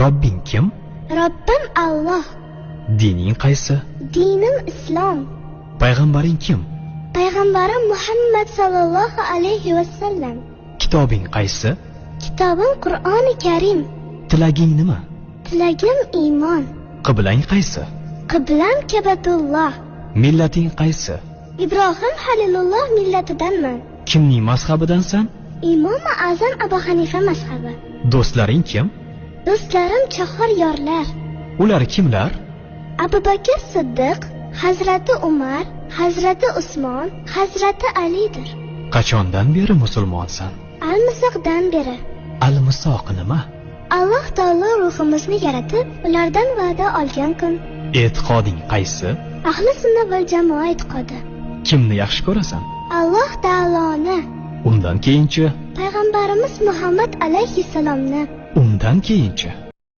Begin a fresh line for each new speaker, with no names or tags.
Robbing kim?
Robbim Alloh.
Dining qaysi?
Dinim Islom.
Payg'ambaring kim?
Payg'ambarim Muhammad sallallohu alayhi vasallam.
Kitobing qaysi?
Kitobim Qur'oni Karim.
Tilaging nima?
Tilagim iymon.
Qiblang qaysi?
Qiblam Ka'batulloh.
Millating qaysi?
Ibrohim Halilulloh millatidanman.
Kimning mazhabidansan?
Imom Azam Abu Hanifa mazhabi.
Do'stlaring kim?
Do'stlarim chahor yorlar.
Ular kimlar?
Abu Bakr Siddiq, Hazrati Umar, Hazrati Usmon, Hazrati Alidir.
Qachondan beri musulmonsan?
Al-Misoqdan beri.
Al-Misoq nima?
Alloh taolo ruhimizni yaratib, ulardan va'da olgan kun.
E'tiqoding qaysi?
Ahli sunna val jamoa e'tiqodi.
Kimni yaxshi ko'rasan?
Alloh taoloni.
Undan keyinchi?
Payg'ambarimiz Muhammad alayhissalomni.
Undan keyinchi?